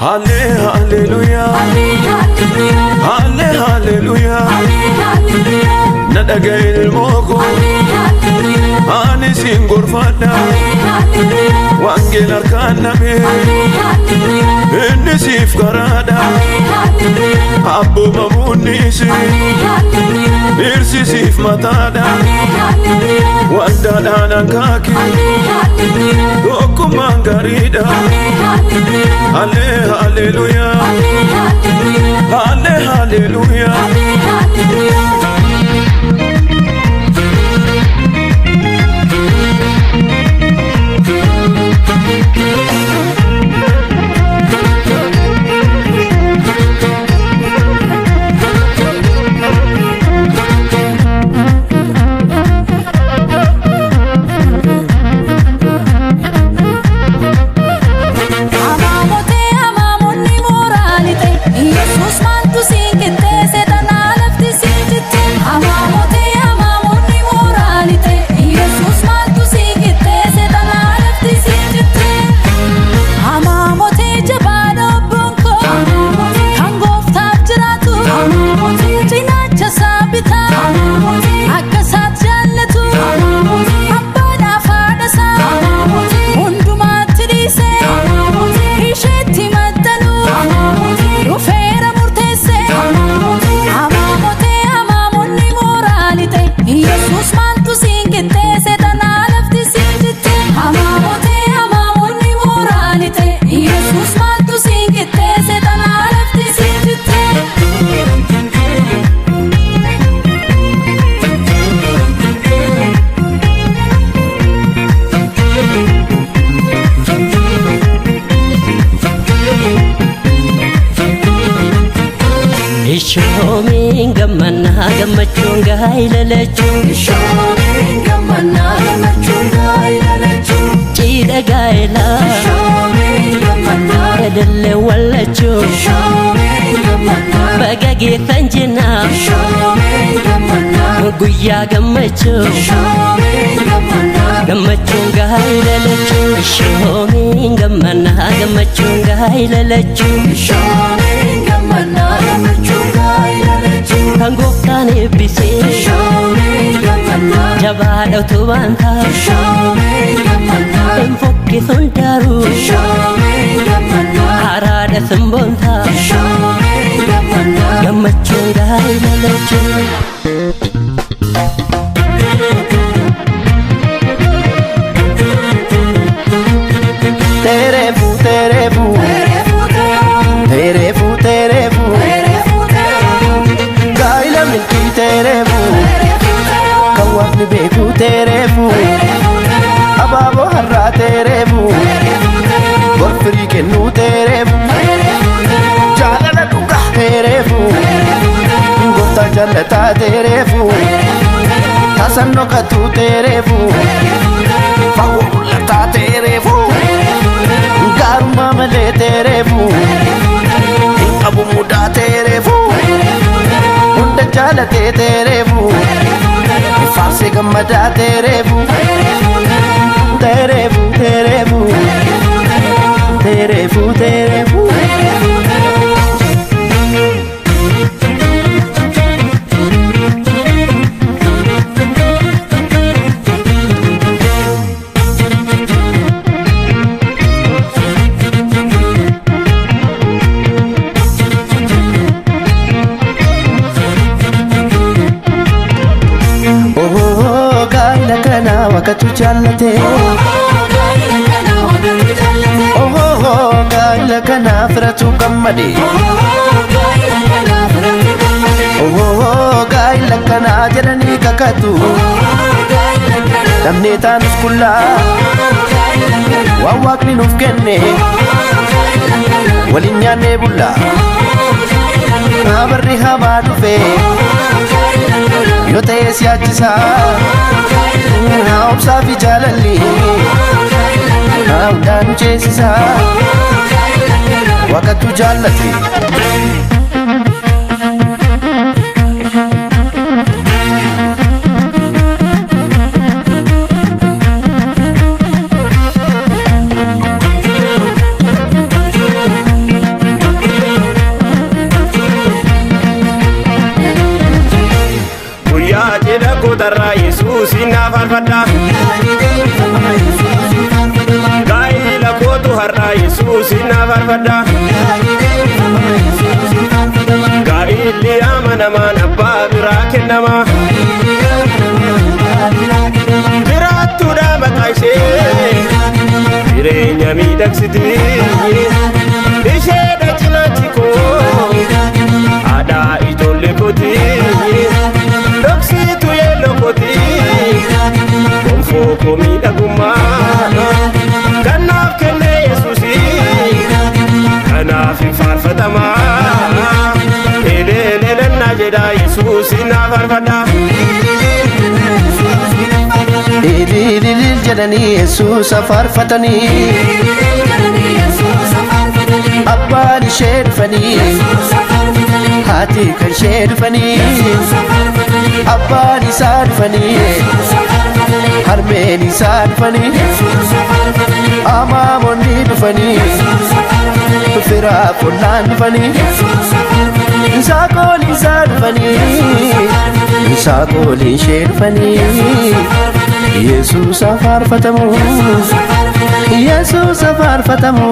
Hallelujah, hallelujah, nadaga ilmoko, ani singur fada, wangel arkaname, inni sif karada, abbo mamunisi, irsi sif matada, wanda danan kaki, doku mangarida, hallelujah, hallelujah. Shomin gamana gamachunga ilalechu Shomin gamana gamachunga ilalechu Chida gaila Shomin gamana Edelle wallachu Shomin gamana Bagagi thanjina Shomin gamana Guya gamachu Shomin gamana Gamachunga ilalechu Shomin gamana gamachunga ilalechu Shomin gamana gamachunga ilalechu Kangoftan ebise Shomin gamana Jabada utubanta Shomin gamana Enfokki sundaru Shomin gamana Harada sembonta Shomin gamana Gamachunga ilalechu beku terefu ababo harra terefu gorfri kenu terefu jalala duga terefu gota jalata terefu tasanno katu terefu fawlata terefu garma male terefu abu muda terefu unda jalate terefu farse gamada terefu terefu terefu terefu terefu wakatu jallate gaila kana firatu kammade gaila kana jedhani kakatu namne taanus kulla waan waaqni nuuf kenne walin nyaanne bulla barri hamaa dhufe yoo ta'e siyaachisa obsaa fi jaalalli hundaan ceesisa waaqatu jaallate Yesuus na farfadha gaa'illi amanamaan abbaa biraa kennama jiraattuudha maqaa ishee jireenya miidhagsiti isheedha cinaachi koo haadha ijoollee kooti dhoksitu yeelloo kooti gonfoo koo miidhagummaa kanaaf kenne Yesuusi kanaaf faarfatama eleelelennaa jedha Yesuusi na farfadha ililil jedhanii Yesuusa faarfatanii abbaan ishee dhufanii haati kan ishee dhufanii abbaan isaa dhufanii harmeen isaa dhufanii amaamonni dhufanii firaa qollaan dhufanii saaqoolii isaa dhufanii saaqoolii ishee dhufanii Yesuusa faarfatamu Yesuusa faarfatamu